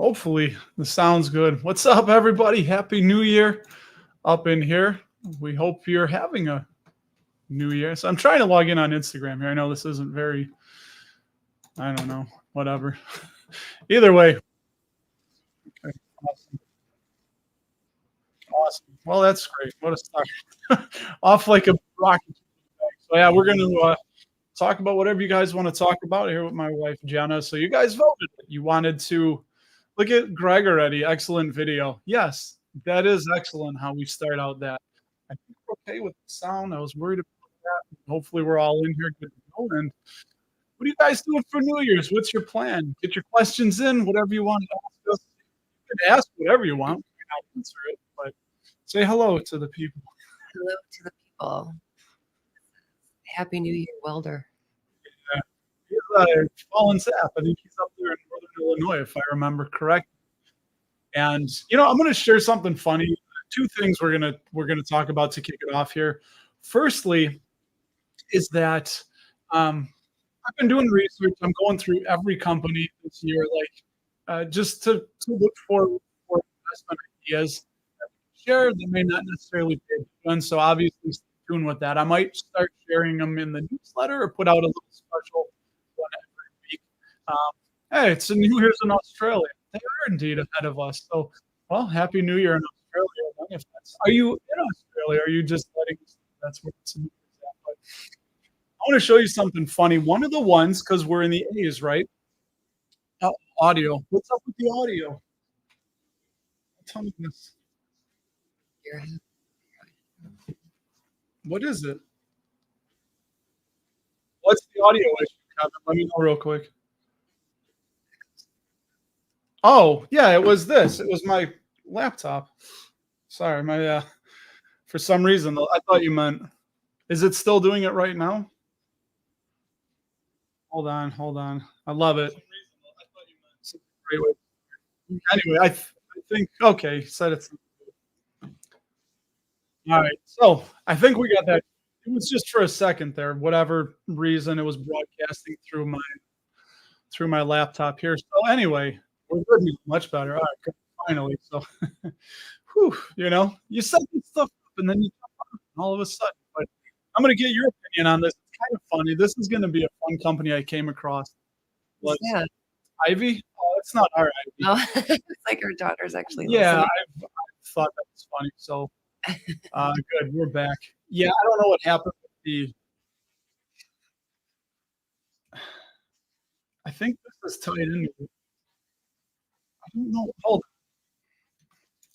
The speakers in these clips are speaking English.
Hopefully the sound's good. What's up, everybody? Happy New Year up in here. We hope you're having a New Year. So I'm trying to log in on Instagram here. I know this isn't very, I don't know, whatever. Either way. Okay, awesome. Awesome. Well, that's great. What a start. Off like a rocket. So yeah, we're going to talk about whatever you guys want to talk about here with my wife, Jena. So you guys voted. You wanted to look at Greg already. Excellent video. Yes, that is excellent how we start out that. I think we're okay with the sound. I was worried about that. Hopefully we're all in here good to go. And what are you guys doing for New Year's? What's your plan? Get your questions in, whatever you want to ask us. You can ask whatever you want. We can answer it, but say hello to the people. Hello to the people. Happy New Year, Welder. Yeah. He's fallen sap. I think he's up there in Northern Illinois, if I remember correct. And I'm going to share something funny. Two things we're gonna talk about to kick it off here. Firstly, is that I've been doing research. I'm going through every company this year, just to look for investment ideas that we can share. They may not necessarily pay attention, so obviously stay tuned with that. I might start sharing them in the newsletter or put out a little special one every week. Hey, it's a New Year's in Australia. They are indeed ahead of us. So, well, Happy New Year in Australia. Are you in Australia? Or are you just letting us know that's where it's New Year's at? But I want to show you something funny. One of the ones, because we're in the A's, right? Audio. What's up with the audio? Tell me this. What is it? What's the audio issue, Kevin? Let me know real quick. Oh, yeah, it was this. It was my laptop. Sorry, my for some reason I thought you meant. Is it still doing it right now? Hold on. I love it. Anyway, I think okay. Said it's all right. So I think we got that. It was just for a second there. Whatever reason, it was broadcasting through my laptop here. So anyway, we're good. Much better. All right, good. Finally. So, whew, you set this stuff up and then you jump on all of a sudden. But I'm going to get your opinion on this. It's kind of funny. This is going to be a fun company I came across. Yeah. Ivy? Oh, it's not our Ivy. Oh, it's like her daughter's actually Yeah, listening. I thought that was funny. So, good. We're back. Yeah, I don't know what happened with the. I think this is tied in. I don't know. Hold on.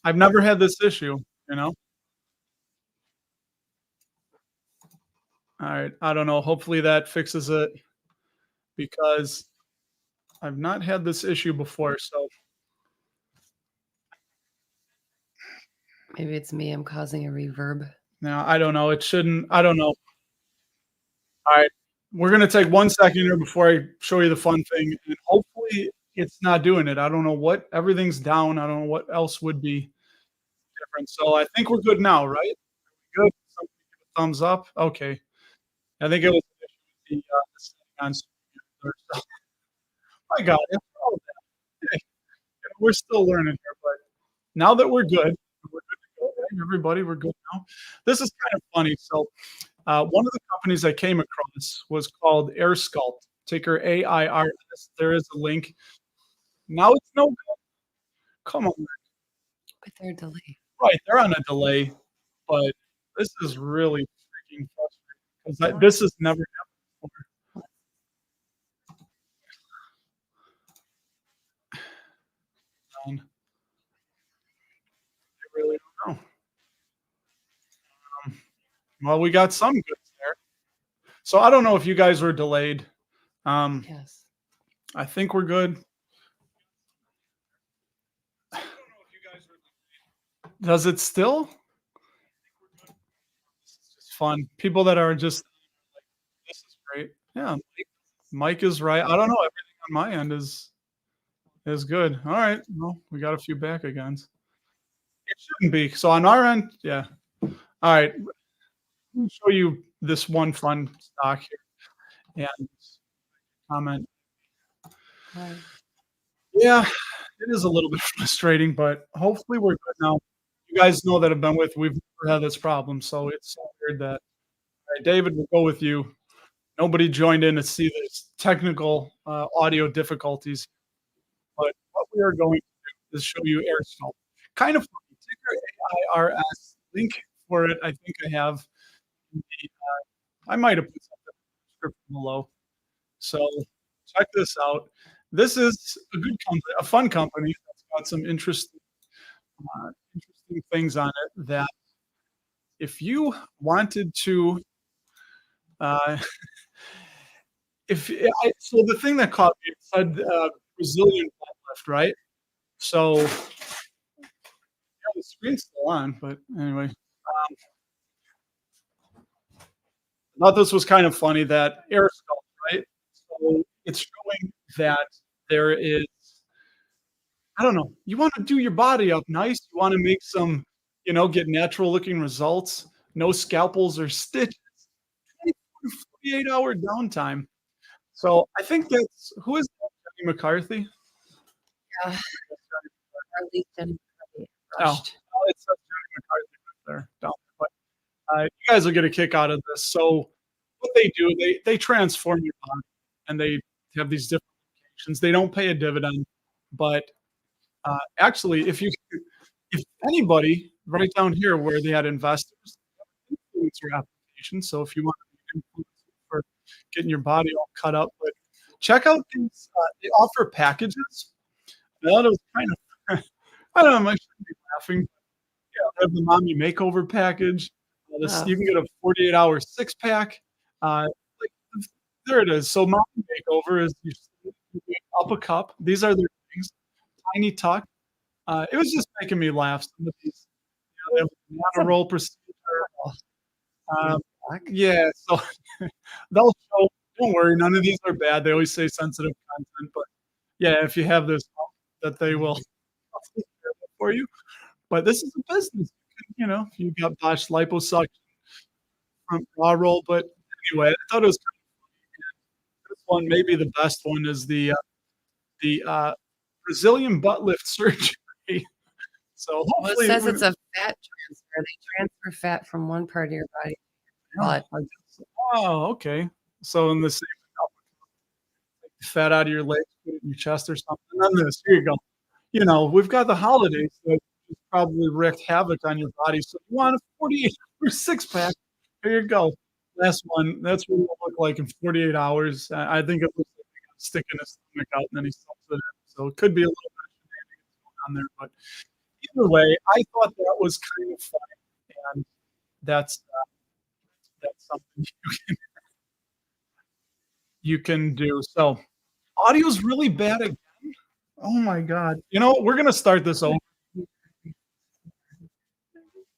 I've never had this issue, All right. I don't know. Hopefully that fixes it because I've not had this issue before. So Maybe it's me. I'm causing a reverb. now I don't know. It shouldn't. I don't know. All right. We're going to take 1 second here before I show you the fun thing. And hopefully it's not doing it. I don't know what. Everything's down. I don't know what else would be different. So I think we're good now, right? Good. Somebody give a thumbs up. Okay. I think it was the on. My God. Hey, we're still learning here, but now that we're good to go, right? Everybody, we're good now. This is kind of funny. So one of the companies I came across was called AirSculpt, ticker AIRS. There is a link. Now it's no good. Come on. But they're delayed. Right, they're on a delay, but this is really freaking frustrating because this has never happened before. I really don't know. Well, we got some goods there. So I don't know if you guys were delayed. Yes. I think we're good. Does it still? This is just fun. People that are just like, this is great. Yeah, Mike is right. I don't know. Everything on my end is good. All right. Well, we got a few back agains. It shouldn't be. So on our end, yeah. All right. Let me show you this one fun stock here and comment. Right. Yeah, it is a little bit frustrating, but hopefully we're good now. You guys know that have been with, we've never had this problem, so it's so weird that, all right, David, we'll go with you. Nobody joined in to see this technical audio difficulties, but what we are going to do is show you AirSculpt. Kind of funny. Ticker AIRS link for it. I think I have. in the, I might have put something in the description below. So check this out. This is a good company, a fun company that's got some interesting things on it. That if you wanted to, uh, if so, the thing that caught me, it said Brazilian butt lift, right? So yeah, the screen's still on, but anyway, I thought this was kind of funny that AirSculpt, right? So it's showing that there is, I don't know, you want to do your body up nice, you want to make some, get natural looking results, no scalpels or stitches, 24 to 48-hour downtime. So I think that's, who is that? Jenny McCarthy? Yeah, or leaked and Oh, rushed. it says Jenny McCarthy right there. Down there. But you guys will get a kick out of this. So what they do, they transform your body, and they have these different locations. They don't pay a dividend, but actually, if anybody right down here where they had investors, influencer application. So if you want to be an influencer for getting your body all cut up, but check out these. They offer packages. I thought it was kind of, I don't know, I shouldn't be laughing. Yeah, they have the mommy makeover package. Oh, You can get a 48-hour six pack. Like, there it is. So mommy makeover is you up a cup. These are their things. Tiny tuck. It was just making me laugh. Some of these, they have a that's a banana roll procedure. Um, black. yeah, so they'll show. Don't worry, none of these are bad. They always say sensitive content, but yeah, if you have this, that they will take care of it for you. But this is a business. If you got botched liposuction from raw roll. But anyway, I thought it was this one. Maybe the best one is the Brazilian butt lift surgery. So Well, it hopefully, says it's a fat transfer. They transfer fat from one part of your body to your oh, butt. okay. So in the same fat out of your legs, put it in your chest or something. And then this, here you go. We've got the holidays that just probably wreaked havoc on your body. So you want a 48 hour six pack? Here you go. Last one. That's what it'll look like in 48 hours. I think it looks like they got a stick in his stomach out and then he sucks it in. So it could be a little bit of shenanigans going on there. But either way, I thought that was kind of funny. And that's something you can do. So audio's really bad again. Oh my God. We're gonna start this over.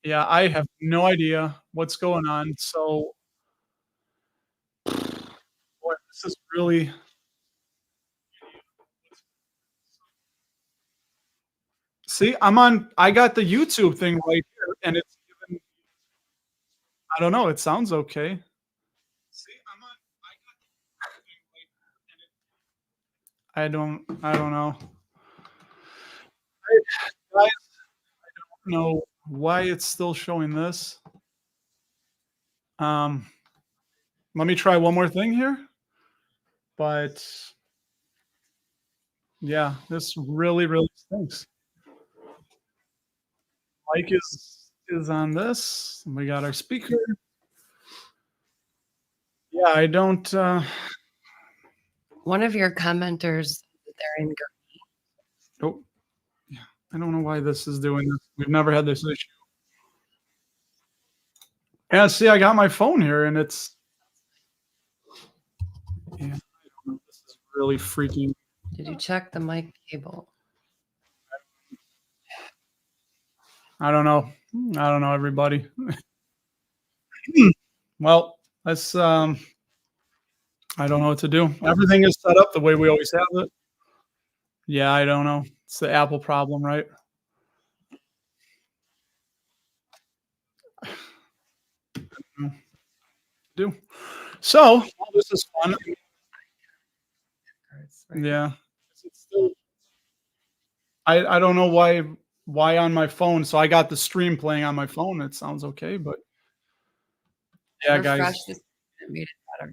Yeah, I have no idea what's going on. So, boy, this is really. See, I got the YouTube thing right here, and it's giving. I don't know. It sounds okay. See, I got the thing right here, I don't know. Guys, I don't know why it's still showing this. Um, Let me try one more thing here. But yeah, this really, really stinks. Mic is on this. We got our speaker. Yeah, I don't. One of your commenters, they're in. Oh, yeah, I don't know why this is doing this. We've never had this issue. Yeah, see, I got my phone here, and it's. Yeah, I don't know. This is really freaking. Did you check the mic cable? I don't know. I don't know, everybody. Well, let's. I don't know what to do. Everything is set up the way we always have it. Yeah, I don't know. It's the Apple problem, right? Do so. Well, this is fun. Yeah. It's still I don't know why on my phone. So I got the stream playing on my phone. It sounds okay, but I yeah, guys. refreshed this and it made it better.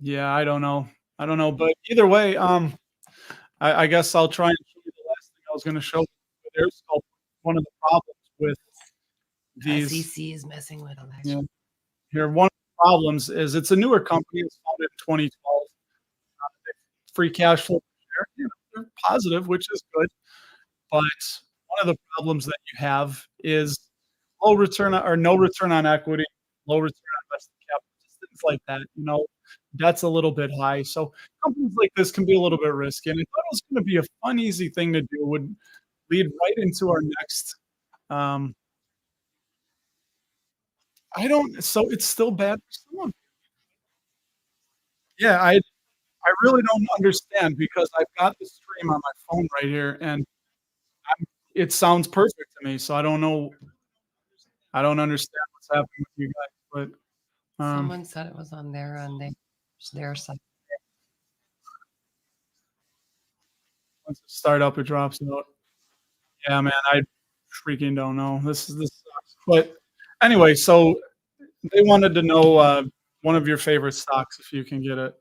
Yeah, I don't know. I don't know, but either way, I guess I'll try and show you the last thing I was going to show with AirSculpt. One of the problems with these, SEC is messing with yeah, election. here, one of the problems is it's a newer company. It's founded in 2012. Free cash flow per share. They're positive, which is good. But one of the problems that you have is low return or no return on equity, low return on invested capital, just things like that. That's a little bit high. So companies like this can be a little bit risky. And I thought it was going to be a fun, easy thing to do. Would lead right into our next. Um, I don't. So it's still bad for someone. Yeah, I really don't understand because I've got the stream on my phone right here, and it sounds perfect to me. So I don't know. I don't understand what's happening with you guys, but Someone said it was on their side. once it start up, it drops out. Yeah, man, I freaking don't know. This sucks. But anyway, so they wanted to know one of your favorite stocks if you can get it.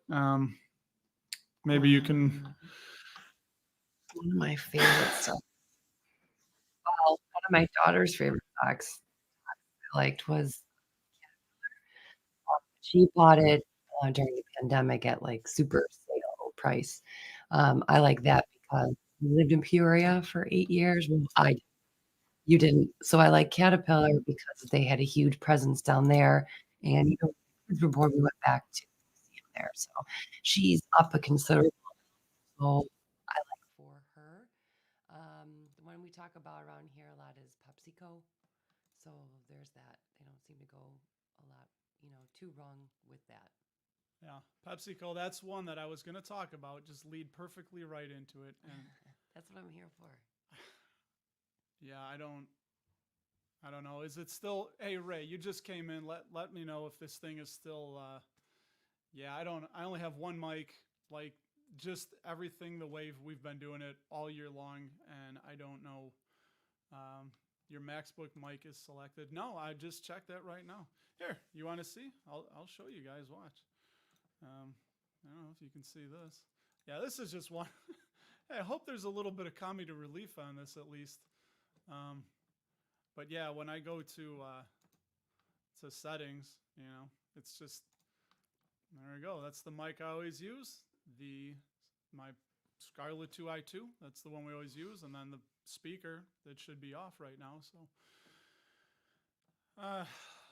Maybe you can. One of my favorite stocks. Well, one of my daughter's favorite stocks I liked was she bought it during the pandemic at like super sale price. I like that because we lived in Peoria for 8 years. Well, you didn't. So I like Caterpillar because they had a huge presence down there. And when kids were born, we went back to see them there. So she's up a considerable. So I like for her. The one we talk about around here a lot is PepsiCo. So there's that. They don't seem to go a lot, too wrong with that. Yeah, PepsiCo. That's one that I was going to talk about. Just lead perfectly right into it. And That's what I'm here for. yeah, I don't know. Is it still? Hey Ray, you just came in. Let me know if this thing is still. Yeah, I don't. I only have one mic. Like just everything the way we've been doing it all year long, and I don't know. Your MacBook mic is selected. No, I just checked that right now. Here, you want to see? I'll show you guys. Watch. I don't know if you can see this. Yeah, this is just one. Hey, I hope there's a little bit of comedy relief on this at least. But yeah, when I go to settings, it's just there we go. That's the mic I always use. My Scarlett 2i2. That's the one we always use, and then the speaker that should be off right now. So,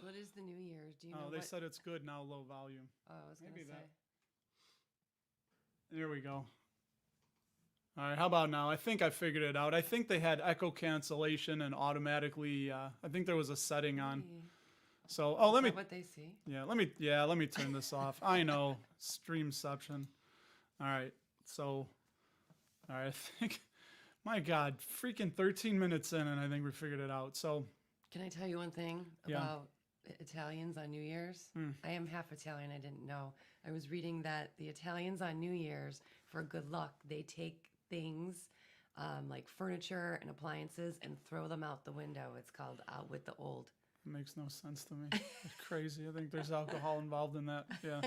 what is the New Year's? Do you know? Oh, they said it's good now, low volume. Oh, I was gonna say. There we go. All right, how about now? I think I figured it out. I think they had echo cancellation and automatically. I think there was a setting on. So, let me. What they see? Yeah, let me turn this off. I know, streamception. All right, so, all right, I think. My God, freaking 13 minutes in, and I think we figured it out. So, can I tell you one thing about Italians on New Year's? I am half Italian. I didn't know. I was reading that the Italians on New Year's, for good luck, they take things like furniture and appliances and throw them out the window. It's called Out with the Old. It makes no sense to me. It's crazy. I think there's alcohol involved in that. Yeah.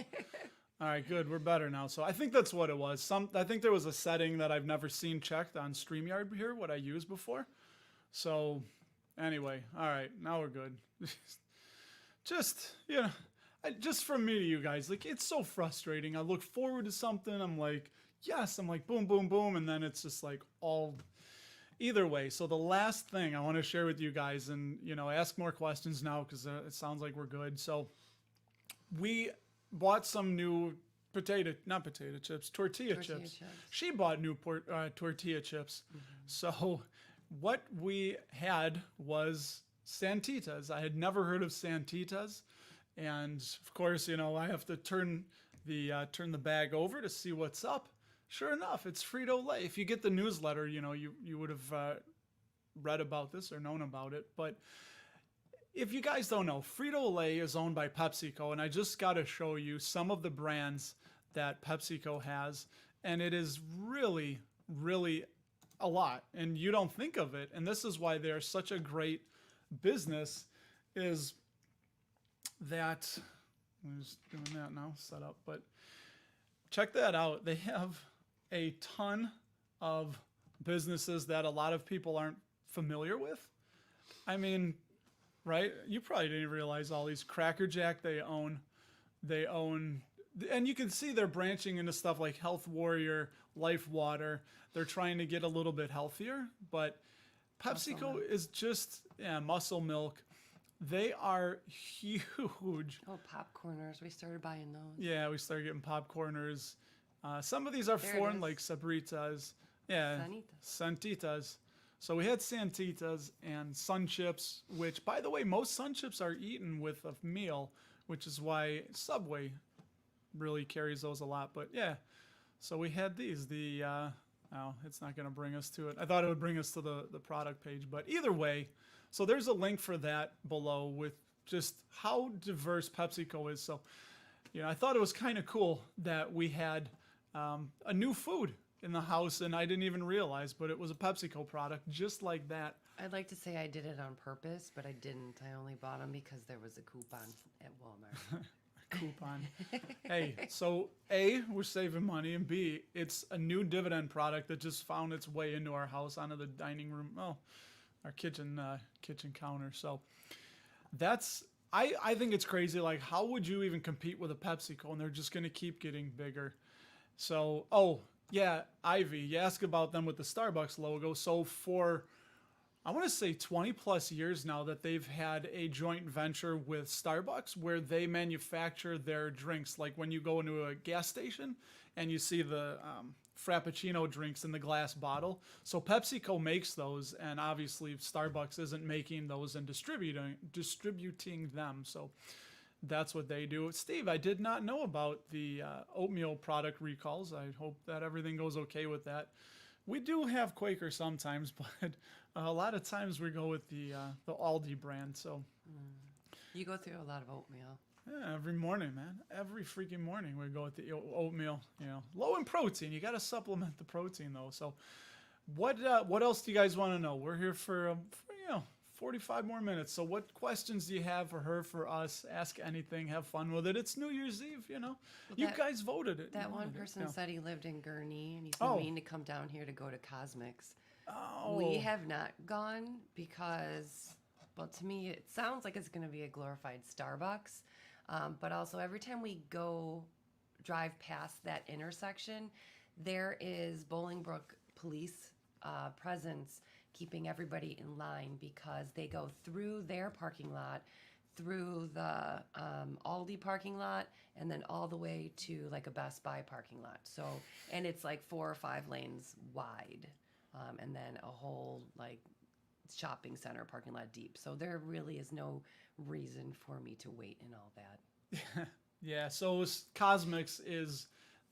All right, good. We're better now. So I think that's what it was. I think there was a setting that I've never seen checked on StreamYard here, what I used before. So anyway, all right, now we're good. Just, just from me to you guys, like it's so frustrating. I look forward to something. I'm like, yes. I'm like, boom, boom, boom. And then it's just like all either way. So the last thing I want to share with you guys and, ask more questions now because it sounds like we're good. So we bought some new tortilla chips. She bought new tortilla chips. Mm-hmm. So what we had was Santitas. I had never heard of Santitas. And of course, I have to turn the bag over to see what's up. Sure enough, it's Frito-Lay. If you get the newsletter, you would have read about this or known about it. But if you guys don't know, Frito-Lay is owned by PepsiCo, and I just got to show you some of the brands that PepsiCo has, and it is really, really a lot, and you don't think of it. And this is why they're such a great business. Is that I'm just doing that now, set up, but check that out. They have a ton of businesses that a lot of people aren't familiar with. I mean, right? You probably didn't realize all these Cracker Jack they own. They own, and you can see they're branching into stuff like Health Warrior, Life Water. They're trying to get a little bit healthier, but PepsiCo is just, yeah, Muscle Milk. They are huge. Oh, popcorners. We started buying those. Yeah, we started getting popcorners. Some of these are There it foreign, is. like Sabritas. Yeah, Sanitas. Santitas. So we had Santitas and Sun Chips, which, by the way, most Sun Chips are eaten with a meal, which is why Subway really carries those a lot. But yeah, so we had these. Oh, it's not going to bring us to it. I thought it would bring us to the product page. But either way, so there's a link for that below with just how diverse PepsiCo is. So, I thought it was kind of cool that we had a new food in the house, and I didn't even realize, but it was a PepsiCo product just like that. I'd like to say I did it on purpose, but I didn't. I only bought them because there was a coupon at Walmart. Coupon. Hey, so A, we're saving money, and B, it's a new dividend product that just found its way into our house, onto the dining room, our kitchen counter. So that's, I think it's crazy. Like, how would you even compete with a PepsiCo? And they're just going to keep getting bigger. So, oh, yeah, Ivy, you ask about them with the Starbucks logo. So for, I want to say 20 plus years now that they've had a joint venture with Starbucks where they manufacture their drinks. Like when you go into a gas station and you see the Frappuccino drinks in the glass bottle. So PepsiCo makes those, and obviously Starbucks isn't making those and distributing them. So that's what they do. Steve, I did not know about the oatmeal product recalls. I hope that everything goes okay with that. We do have Quaker sometimes, but a lot of times we go with the Aldi brand. So You go through a lot of oatmeal. yeah, every morning, man, every freaking morning we go with the oatmeal. Low in protein. You got to supplement the protein though. So what else do you guys want to know? We're here for 45 more minutes. So what questions do you have for her, for us? Ask anything. Have fun with it. It's New Year's Eve, you guys voted it. That You one wanted it, person yeah. said he lived in Gurnee and he's been meaning to come down here to go to Cosmics. Oh. We have not gone because, well, to me, it sounds like it's going to be a glorified Starbucks. But also, every time we drive past that intersection, there is Bolingbrook police presence keeping everybody in line because they go through their parking lot, through the Aldi parking lot, and then all the way to like a Best Buy parking lot. So, and it's like 4 or 5 lanes wide, and then a whole like shopping center parking lot deep. So there really is no reason for me to wait in all that. Yeah, so Cosmics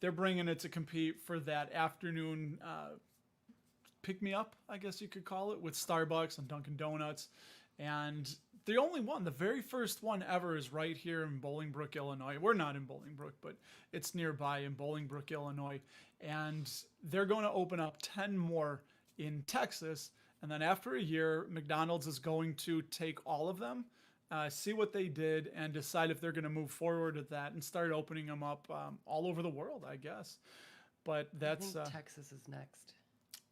they're bringing it to compete for that afternoon pick me up, I guess you could call it, with Starbucks and Dunkin' Donuts. And the very first one ever is right here in Bolingbrook, Illinois. We're not in Bolingbrook, but it's nearby in Bolingbrook, Illinois. And they're going to open up 10 more in Texas. And then after a year, McDonald's is going to take all of them, see what they did, and decide if they're going to move forward with that and start opening them up all over the world, I guess. But that's I think Texas is next.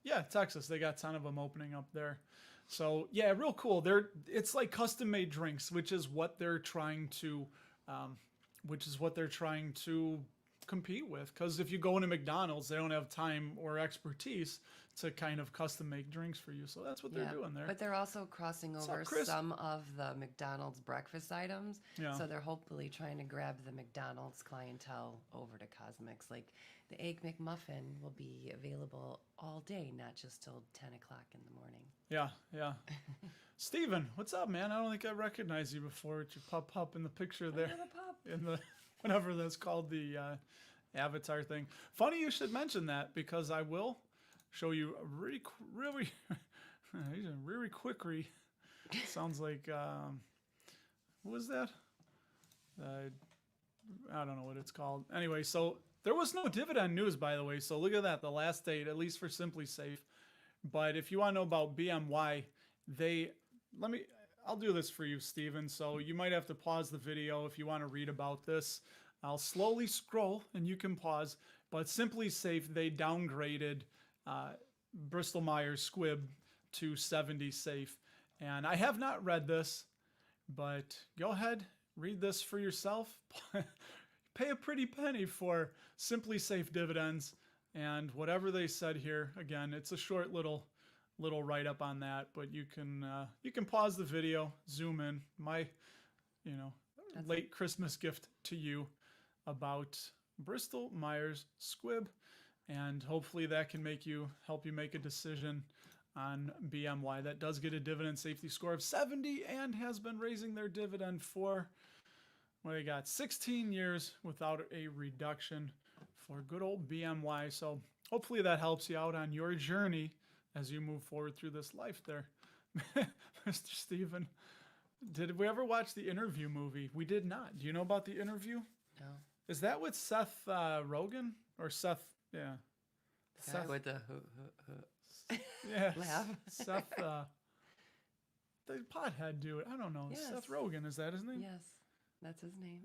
Yeah, Texas. They got a ton of them opening up there. So yeah, real cool. It's like custom made drinks, which is what they're trying to compete with. Because if you go into McDonald's, they don't have time or expertise to kind of custom make drinks for you. So that's what they're doing there. But they're also crossing over Chris? some of the McDonald's breakfast items. Yeah. So they're hopefully trying to grab the McDonald's clientele over to Cosmics. Like the Egg McMuffin will be available all day, not just till 10 o'clock in the morning. Yeah. Steven, what's up, man? I don't think I recognized you before with your pup in the picture there. Little pup. In the whatever that's called, the avatar thing. Funny you should mention that, because I will show you a really quick. Sounds like what was that? I don't know what it's called. Anyway, so there was no dividend news, by the way. So look at that. The last date, at least for Simply Safe, But if you want to know about BMY, they let me. I'll do this for you, Steven. So you might have to pause the video if you want to read about this. I'll slowly scroll and you can pause. But Simply Safe, they downgraded Bristol Myers Squibb to 70 safe. And I have not read this, but go ahead, read this for yourself. Pay a pretty penny for Simply Safe dividends and whatever they said here. Again, it's a short little write up on that, but you can pause the video, zoom in. My late Christmas gift to you about Bristol Myers Squibb, and hopefully that can help you make a decision on BMY. That does get a dividend safety score of 70 and has been raising their dividend for, well, they got 16 years without a reduction for good old BMY. So hopefully that helps you out on your journey as you move forward through this life there. Mr. Steven, did we ever watch the Interview movie? We did not. Do you know about the Interview? No. Is that with Seth Rogen? Or Seth, yeah. The guy with the yeah, laugh. Seth, the pothead dude. I don't know. Yes. Seth Rogen, is that his name? Yes, that's his name.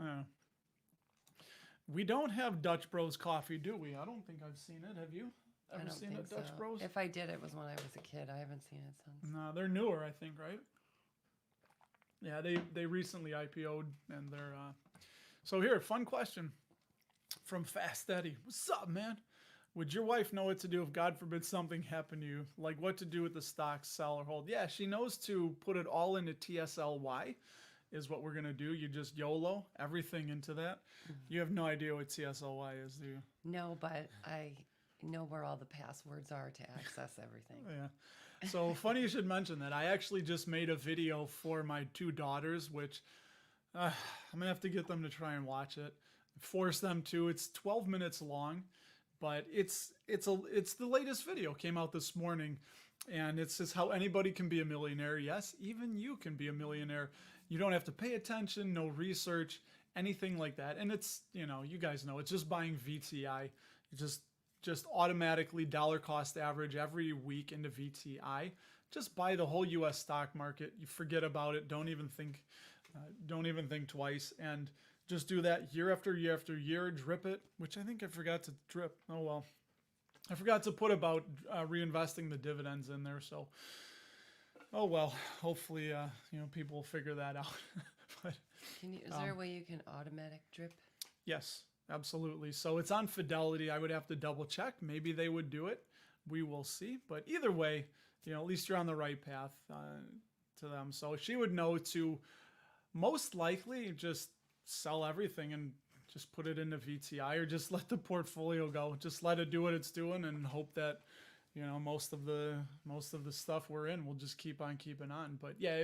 We don't have Dutch Bros coffee, do we? I don't think I've seen it. Have you I ever don't seen think it, Dutch so. Bros? If I did, it was when I was a kid. I haven't seen it since. No, they're newer, I think, right? Yeah, they recently IPO'd and they're so here, fun question from Fast Eddie. What's up, man? Would your wife know what to do if God forbid something happened to you? Like what to do with the stocks, sell or hold? Yeah, she knows to put it all into TSLY is what we're going to do. You just YOLO everything into that. You have no idea what TSLY is, do you? No, but I know where all the passwords are to access everything. Yeah. So funny you should mention that. I actually just made a video for my two daughters, which I'm going to have to get them to try and watch it. Force them to. It's 12 minutes long. But it's the latest video, came out this morning, and it says how anybody can be a millionaire. Yes, even you can be a millionaire. You don't have to pay attention, no research, anything like that. And it's, you guys know, it's just buying VTI. You just automatically dollar cost average every week into VTI. Just buy the whole U.S. stock market. You forget about it. Don't even think twice. And just do that year after year after year, drip it, which I think I forgot to drip. Oh, well. I forgot to put about reinvesting the dividends in there. So, oh, well, hopefully, people will figure that out. But Is there a way you can automatic drip? yes, absolutely. So it's on Fidelity. I would have to double check. Maybe they would do it. We will see. But either way, at least you're on the right path to them. So she would know to most likely just sell everything and just put it into VTI or just let the portfolio go. Just let it do what it's doing and hope that, most of the stuff we're in will just keep on keeping on. But yeah,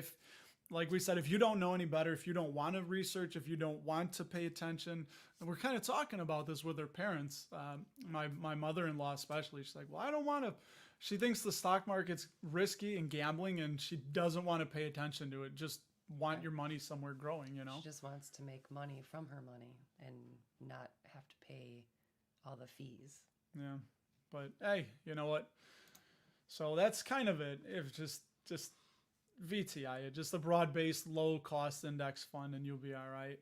like we said, if you don't know any better, if you don't want to research, if you don't want to pay attention, and we're kind of talking about this with her parents, my mother-in-law especially, she's like, well, I don't want to, she thinks the stock market's risky and gambling and she doesn't want to pay attention to it. Just want your money somewhere growing, She just wants to make money from her money and not have to pay all the fees. Yeah. But hey, you know what? So that's kind of it. If just VTI, just a broad-based low-cost index fund, and you'll be all right.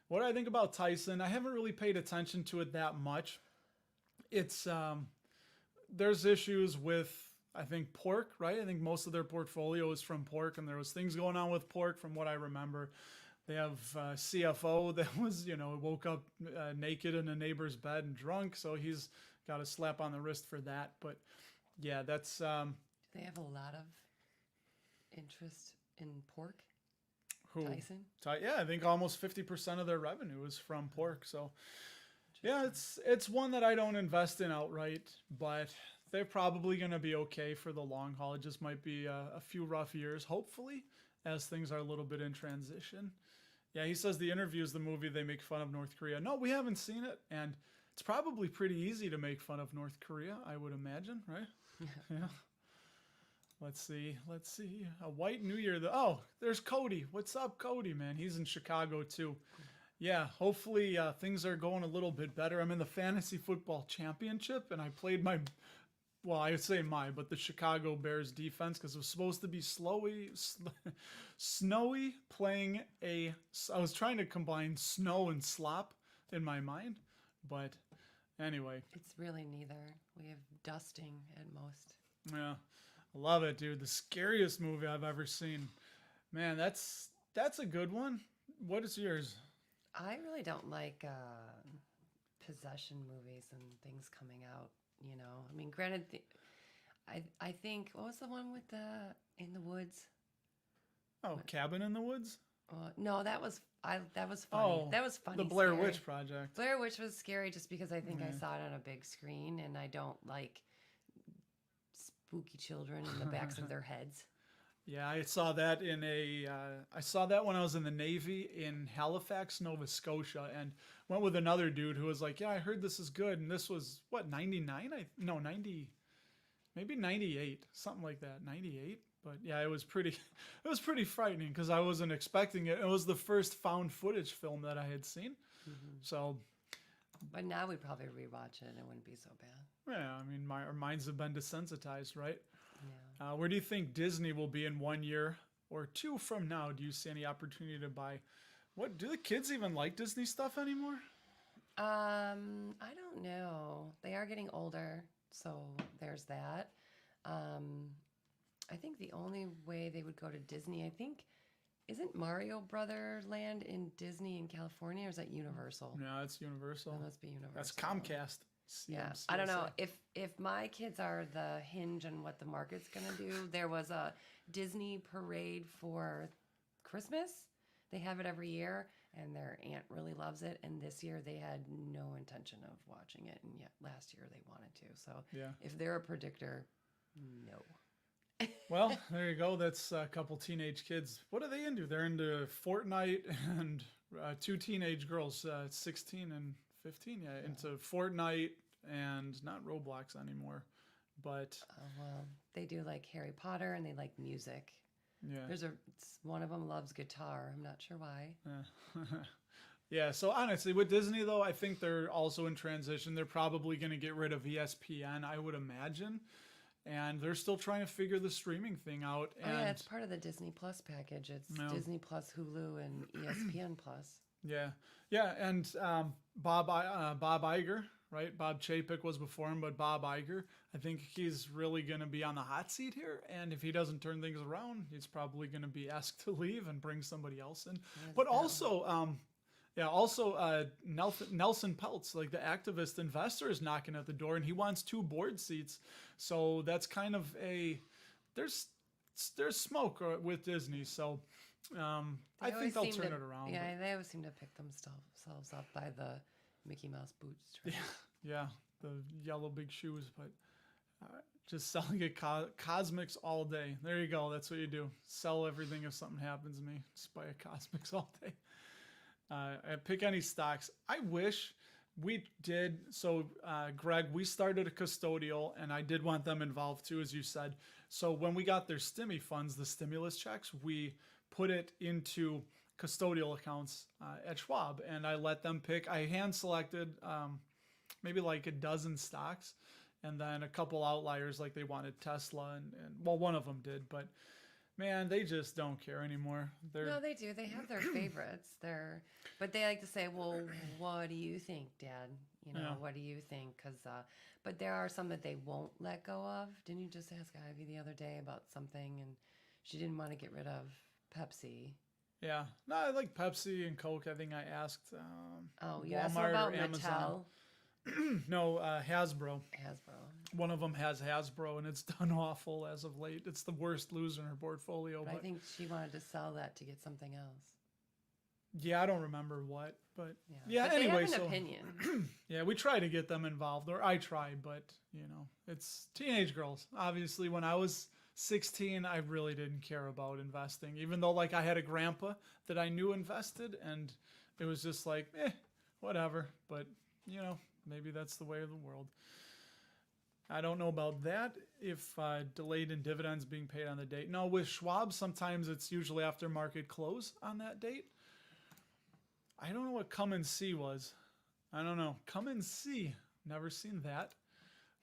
What do I think about Tyson? I haven't really paid attention to it that much. It's there's issues with, I think, pork, right? I think most of their portfolio is from pork, and there was things going on with pork from what I remember. They have CFO that was, woke up naked in a neighbor's bed and drunk, so he's got a slap on the wrist for that. But yeah, that's. Do they have a lot of interest in pork? Who? Tyson? Yeah, I think almost 50% of their revenue is from pork. So yeah, it's one that I don't invest in outright, but they're probably going to be okay for the long haul. It just might be a few rough years, hopefully, as things are a little bit in transition. Yeah, he says The Interview is the movie they make fun of North Korea. No, we haven't seen it, and it's probably pretty easy to make fun of North Korea, I would imagine, right? Yeah. Let's see. A white New Year. There's Cody. What's up, Cody, man? He's in Chicago, too. Yeah, hopefully things are going a little bit better. I'm in the fantasy football championship, and I played my well, I would say but the Chicago Bears defense, because it was supposed to be snowy, playing I was trying to combine snow and slop in my mind, but anyway, It's really neither. We have dusting at most. yeah, I love it, dude. The scariest movie I've ever seen. Man, that's a good one. What is yours? I really don't like possession movies and things coming out. I mean, granted, I think what was the one with the in the woods? Oh, Cabin in the Woods? No, that was funny. Oh, That was funny. the Blair scary. Witch Project. Blair Witch was scary just because I think I saw it on a big screen, and I don't like spooky children in the backs of their heads. Yeah, I saw that I saw that when I was in the Navy in Halifax, Nova Scotia, and went with another dude who was like, "Yeah, I heard this is good," and this was what 99? No, 90, maybe 98, something like that, 98. But yeah, it was pretty frightening because I wasn't expecting it. It was the first found footage film that I had seen, so But now we'd probably rewatch it and it wouldn't be so bad. yeah, I mean, our minds have been desensitized, right? Yeah. Where do you think Disney will be in 1 year or two from now? Do you see any opportunity to buy? What do the kids even like Disney stuff anymore? I don't know. They are getting older, so there's that. I think the only way they would go to Disney, I think, isn't Mario Brother Land in Disney in California, or is that Universal? No, it's Universal. That must be Universal. That's Comcast. Yeah, I don't know if my kids are the hinge on what the market's gonna do. There was a Disney parade for Christmas. They have it every year, and their aunt really loves it. And this year they had no intention of watching it, and yet last year they wanted to. So Yeah. if they're a predictor, no. Well, there you go. That's a couple teenage kids. What are they into? They're into Fortnite and two teenage girls, 16 and 15. Yeah, into Fortnite and not Roblox anymore. But Well, they do like Harry Potter, and they like music. yeah. One of them loves guitar. I'm not sure why. Yeah, so honestly, with Disney, though, I think they're also in transition. They're probably going to get rid of ESPN, I would imagine. And they're still trying to figure the streaming thing out. Oh And yeah, it's part of the Disney Plus package. It's No. Disney Plus, Hulu, and ESPN Plus. yeah, and Bob Iger, right? Bob Chapek was before him, but Bob Iger, I think he's really going to be on the hot seat here. And if he doesn't turn things around, he's probably going to be asked to leave and bring somebody else in. But also, Nelson Peltz, like the activist investor, is knocking at the door, and he wants 2 board seats. So that's kind of there's smoke with Disney. So I think they'll turn it around. Yeah, they always seem to pick themselves up by the Mickey Mouse bootstraps. Yeah, the yellow big shoes, but just selling it Cosmics all day. There you go. That's what you do. Sell everything if something happens to me. Just buy a Cosmics all day. Pick any stocks. I wish we did. So, Greg, we started a custodial, and I did want them involved too, as you said. So when we got their stimmy funds, the stimulus checks, we put it into custodial accounts at Schwab, and I let them pick. I hand selected maybe like a dozen stocks, and then a couple outliers, like they wanted Tesla, and well, one of them did, but man, they just don't care anymore. No, they do. They have their favorites. But they like to say, "Well, what do you think, Dad? Yeah. What do you think?" But there are some that they won't let go of. Didn't you just ask Ivy the other day about something, and she didn't want to get rid of Pepsi? Yeah. No, I like Pepsi and Coke. I think I asked You Walmart asked about or Amazon. Mattel. No, Hasbro. Hasbro. One of them has Hasbro, and it's done awful as of late. It's the worst loser in her portfolio. But But I think she wanted to sell that to get something else. yeah, I don't remember what. But Yeah. yeah, But they anyway. have an So opinion. yeah, we try to get them involved, or I try, but it's teenage girls. Obviously, when I was 16, I really didn't care about investing, even though like I had a grandpa that I knew invested, and it was just like, whatever. But maybe that's the way of the world. I don't know about that. If delayed in dividends being paid on the date. No, with Schwab, sometimes it's usually after market close on that date. I don't know what come and see was. I don't know. Come and see. Never seen that.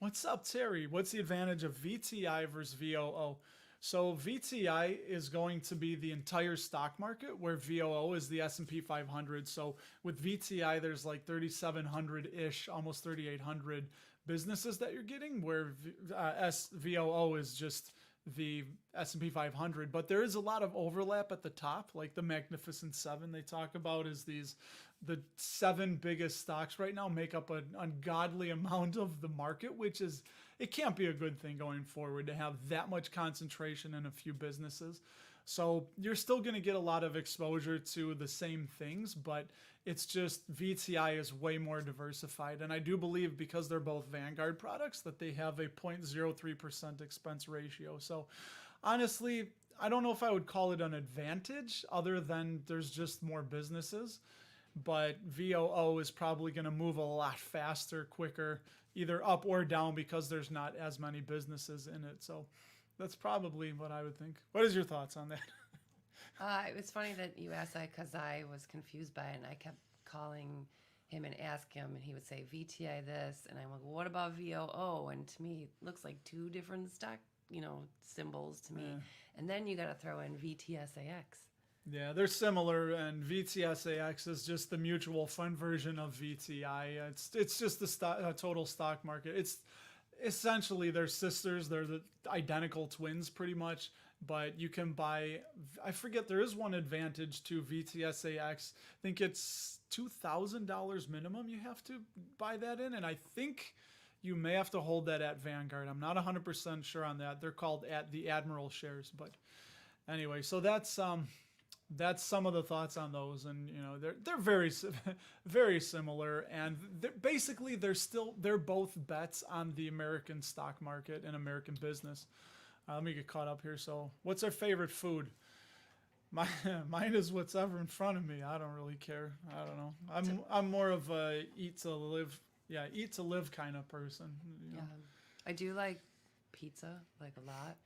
What's up, Terry? What's the advantage of VTI versus VOO? So VTI is going to be the entire stock market, where VOO is the S&P 500. So with VTI, there's like 3,700-ish, almost 3,800 businesses that you're getting, where VOO is just the S&P 500. But there is a lot of overlap at the top, like the Magnificent Seven they talk about is the seven biggest stocks right now make up an ungodly amount of the market, which is, it can't be a good thing going forward to have that much concentration in a few businesses. So you're still going to get a lot of exposure to the same things, but it's just VTI is way more diversified. And I do believe, because they're both Vanguard products, that they have a 0.03% expense ratio. So honestly, I don't know if I would call it an advantage, other than there's just more businesses. But VOO is probably going to move a lot faster, quicker, either up or down, because there's not as many businesses in it. So that's probably what I would think. What is your thoughts on that? It was funny that you asked that because I was confused by it, and I kept calling him and asking him, and he would say VTI this, and I'm like, well, what about VOO? And to me, it looks like two different stock, symbols to me. Yeah. And then you got to throw in VTSAX. Yeah, they're similar, and VTSAX is just the mutual fund version of VTI. It's just the total stock market. It's essentially, they're sisters. They're the identical twins, pretty much. But you can buy, I forget, there is one advantage to VTSAX. I think it's $2,000 minimum you have to buy that in, and I think you may have to hold that at Vanguard. I'm not 100% sure on that. They're called at the Admiral shares, but anyway, so that's some of the thoughts on those, and they're very very similar, and basically they're both bets on the American stock market and American business. Let me get caught up here. So, what's our favorite food? Mine is what's ever in front of me. I don't really care. I don't know. I'm more of a eat to live kind of person. Yeah, I do like pizza, like a lot,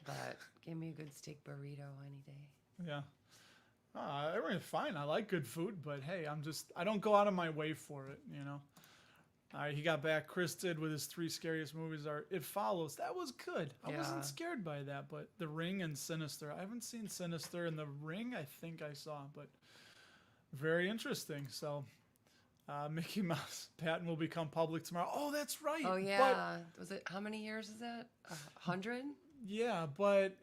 but give me a good steak burrito any day. Yeah. Everything's fine. I like good food, but hey, I don't go out of my way for it, All right, he got back. Chris did with his 3 scariest movies are It Follows. That was good. I wasn't scared by that, but The Ring and Sinister. I haven't seen Sinister, and The Ring I think I saw, but very interesting. So, Mickey Mouse patent will become public tomorrow. Oh, that's right. Oh, yeah. Was it, how many years is that? 100? Yeah, but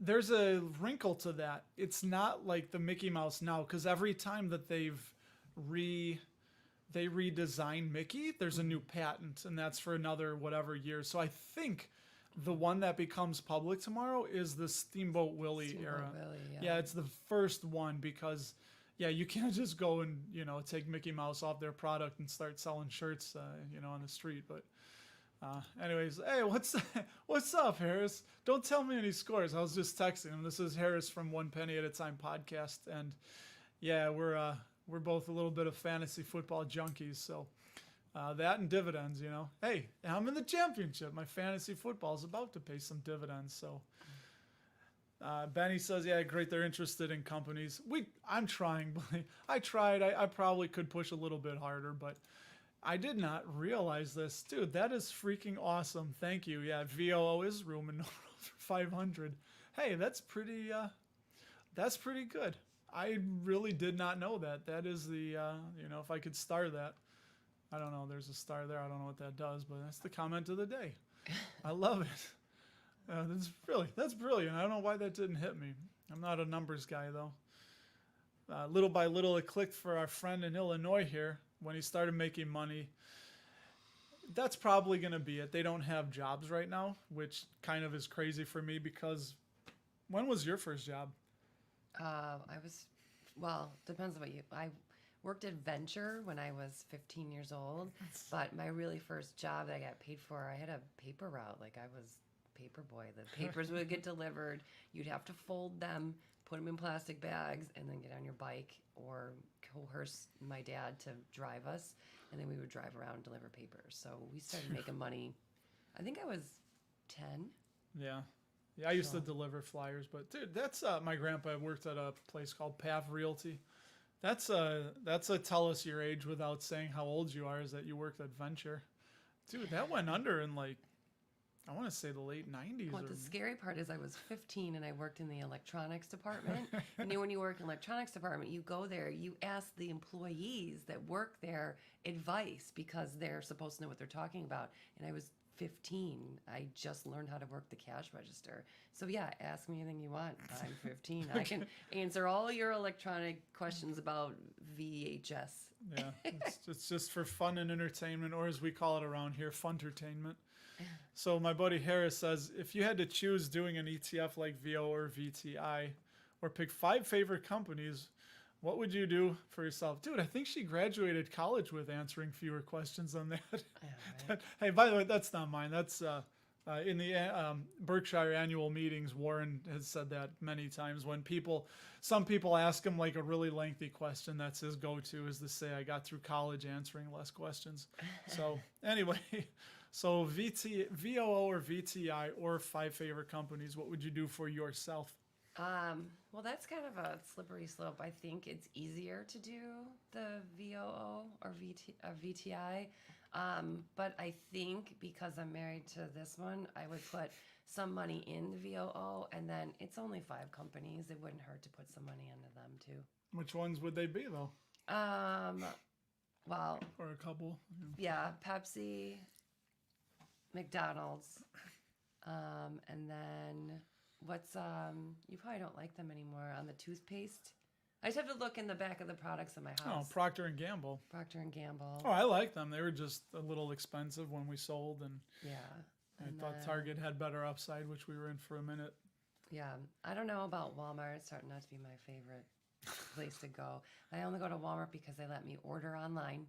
there's a wrinkle to that. It's not like the Mickey Mouse now, because every time that they redesign Mickey, there's a new patent, and that's for another whatever year. So I think the one that becomes public tomorrow is the Steamboat Willie era. Willie, yeah, it's the first one, because you can't just go and take Mickey Mouse off their product and start selling shirts on the street. But anyways, hey, what's up, Harris? Don't tell me any scores. I was just texting him. This is Harris from One Penny at a Time podcast, and yeah, we're both a little bit of fantasy football junkies. So that and dividends, Hey, I'm in the championship. My fantasy football is about to pay some dividends. So Benny says, yeah, great. They're interested in companies. I'm trying. I tried. I probably could push a little bit harder, but I did not realize this. Dude, that is freaking awesome. Thank you. Yeah, VOO is room and 500. Hey, that's pretty good. I really did not know that. That is the, if I could star that. I don't know. There's a star there. I don't know what that does, but that's the comment of the day. I love it. That's brilliant. I don't know why that didn't hit me. I'm not a numbers guy, though. Little by little, it clicked for our friend in Illinois here. When he started making money, that's probably going to be it. They don't have jobs right now, which kind of is crazy for me, because when was your first job? Depends on what I worked at Venture when I was 15 years old, but my really first job that I got paid for, I had a paper route. Like, I was paper boy. The papers would get delivered. You'd have to fold them, put them in plastic bags, and then get on your bike or coerce my dad to drive us, and then we would drive around and deliver papers. So we started making money. I think I was 10. Yeah. Yeah, I used to deliver flyers, but dude, that's my grandpa worked at a place called Pav Realty. That's a tell us your age without saying how old you are, is that you worked at Venture. Dude, that went under in like, I want to say the late 90s Well, or the scary part is I was 15 and I worked in the electronics department. And then when you work in electronics department, you go there, you ask the employees that work there advice because they're supposed to know what they're talking about. And I was 15. I just learned how to work the cash register. So yeah, ask me anything you want. I'm 15. I can answer all your electronic questions about VHS. Yeah, it's just for fun and entertainment, or as we call it around here, funtertainment. So my buddy Harris says, if you had to choose doing an ETF like VO or VTI, or pick 5 favorite companies, what would you do for yourself? Dude, I think she graduated college with answering fewer questions than that. Yeah, right. Hey, by the way, that's not mine. That's in the Berkshire annual meetings. Warren has said that many times when some people ask him like a really lengthy question. That's his go-to, is to say, I got through college answering less questions. So anyway, so VOO or VTI or 5 favorite companies, what would you do for yourself? Well, that's kind of a slippery slope. I think it's easier to do the VOO or VTI. But I think because I'm married to this one, I would put some money in the VOO, and then it's only 5 companies. It wouldn't hurt to put some money into them too. Which ones would they be though? Um, well, Or a couple? yeah, Pepsi, McDonald's, and then what's you probably don't like them anymore on the toothpaste. I just have to look in the back of the products in my Oh, house. Procter and Gamble. Procter and Gamble. Oh, I like them. They were just a little expensive when we sold, and Yeah. I And thought then- Target had better upside, which we were in for a minute. Yeah. I don't know about Walmart. It's starting not to be my favorite place to go. I only go to Walmart because they let me order online,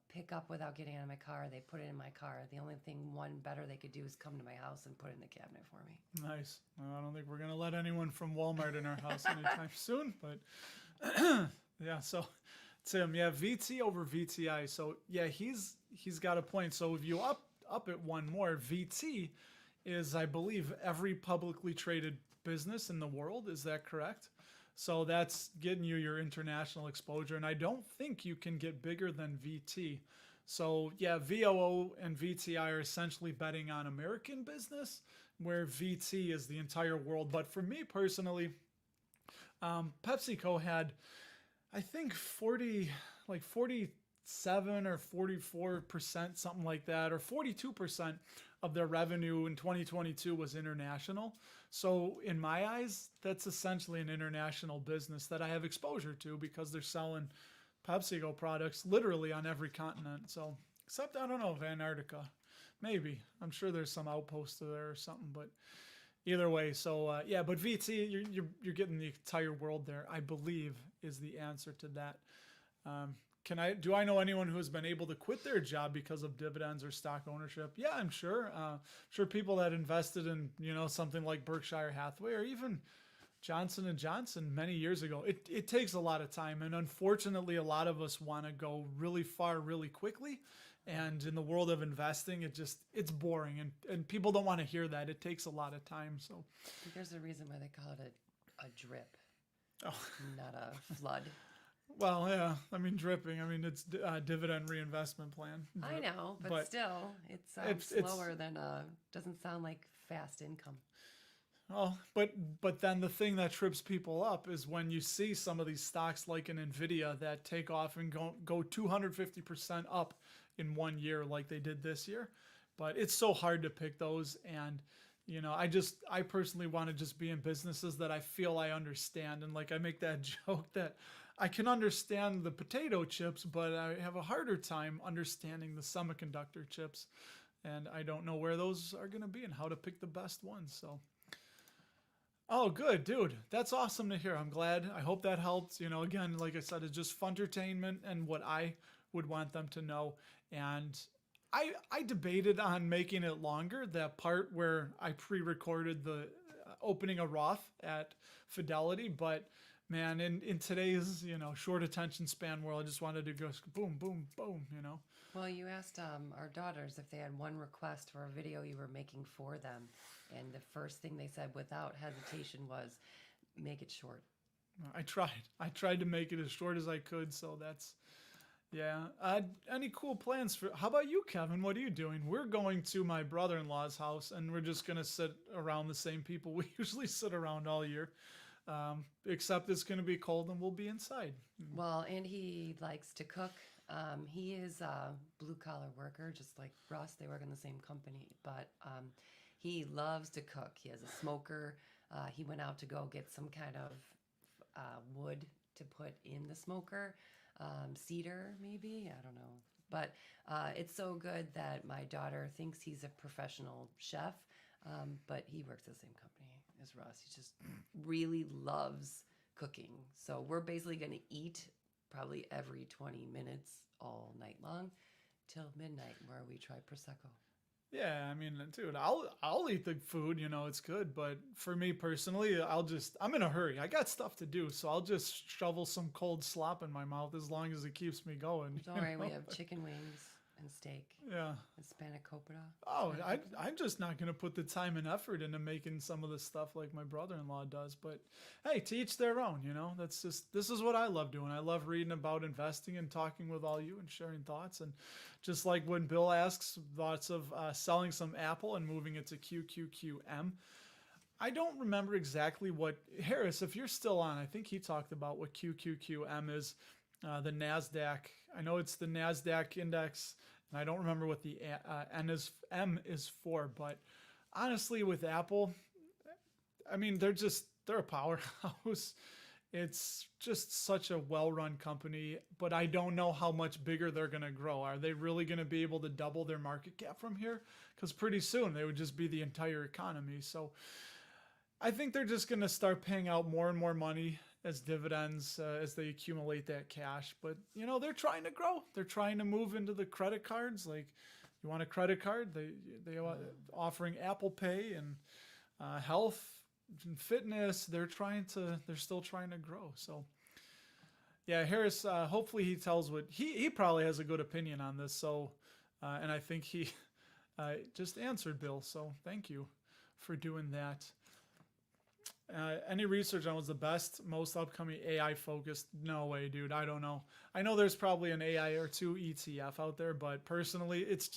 pick up without getting out of my car. They put it in my car. The only thing one better they could do is come to my house and put it in the cabinet for me. Nice. Well, I don't think we're gonna let anyone from Walmart in our house anytime soon, but yeah. So Tim, yeah, VT over VTI. So yeah, he's got a point. So if you up it one more, VT is, I believe, every publicly traded business in the world. Is that correct? So that's getting you your international exposure, and I don't think you can get bigger than VT. So yeah, VOO and VTI are essentially betting on American business, where VT is the entire world. But for me personally, PepsiCo had, I think 47 or 44%, something like that, or 42% of their revenue in 2022 was international. So in my eyes, that's essentially an international business that I have exposure to because they're selling PepsiCo products literally on every continent. So except, I don't know, Antarctica, maybe. I'm sure there's some outpost there or something, but either way. So yeah, but VT, you're getting the entire world there, I believe, is the answer to that. Do I know anyone who has been able to quit their job because of dividends or stock ownership? Yeah, I'm sure. Sure, people that invested in something like Berkshire Hathaway or even Johnson and Johnson many years ago. It takes a lot of time, and unfortunately, a lot of us want to go really far, really quickly. And in the world of investing, it's boring, and people don't want to hear that. It takes a lot of time. So I think there's a reason why they call it a drip, oh. not a flood. Well, yeah. I mean, dripping. I mean, it's a dividend reinvestment plan. I know, but still, it sounds slower than doesn't sound like fast income. Oh, but then the thing that trips people up is when you see some of these stocks like an Nvidia that take off and go 250% up in 1 year like they did this year. But it's so hard to pick those, and I personally want to just be in businesses that I feel I understand. And like I make that joke that I can understand the potato chips, but I have a harder time understanding the semiconductor chips. And I don't know where those are going to be and how to pick the best ones. So, oh, good, dude. That's awesome to hear. I'm glad. I hope that helped. Again, like I said, it's just funtertainment and what I would want them to know. And I debated on making it longer, that part where I pre-recorded the opening a Roth at Fidelity, but man, in today's short attention span world, I just wanted to go boom, boom, boom. Well, you asked our daughters if they had one request for a video you were making for them, and the first thing they said without hesitation was, make it short. I tried to make it as short as I could, so that's Yeah. Any cool plans for? How about you, Kevin? What are you doing? We're going to my brother-in-law's house, and we're just gonna sit around the same people we usually sit around all year. Except it's gonna be cold, and we'll be inside. Well, and he likes to cook. He is a blue collar worker, just like Russ. They work in the same company, but he loves to cook. He has a smoker. He went out to go get some kind of wood to put in the smoker, cedar maybe. I don't know. But it's so good that my daughter thinks he's a professional chef, but he works at the same company as Russ. He just really loves cooking. So we're basically going to eat probably every 20 minutes all night long till midnight, where we try Prosecco. Yeah, I mean, dude, I'll eat the food, it's good, but for me personally, I'm in a hurry. I got stuff to do, so I'll just shovel some cold slop in my mouth as long as it keeps me going, Don't worry, we have chicken wings and steak Yeah. and spanakopita. Oh, I'm just not gonna put the time and effort into making some of the stuff like my brother-in-law does. But hey, to each their own. This is what I love doing. I love reading about investing and talking with all you and sharing thoughts. And just like when Bill asks thoughts of selling some Apple and moving it to QQQM. I don't remember exactly what Harris, if you're still on, I think he talked about what QQQM is, the Nasdaq. I know it's the Nasdaq index, and I don't remember what the M is for. But honestly, with Apple, I mean, they're a powerhouse. It's just such a well-run company, but I don't know how much bigger they're going to grow. Are they really going to be able to double their market cap from here? Because pretty soon they would just be the entire economy. So I think they're just going to start paying out more and more money as dividends as they accumulate that cash. But they're trying to grow. They're trying to move into the credit cards. Like, you want a credit card? They are offering Apple Pay and health and fitness. They're still trying to grow. So yeah, Harris. Hopefully he tells what he probably has a good opinion on this. So and I think he just answered Bill. So thank you for doing that. Any research on what's the best, most upcoming AI focused? No way, dude. I don't know. I know there's probably an AI or two ETF out there, but personally, it's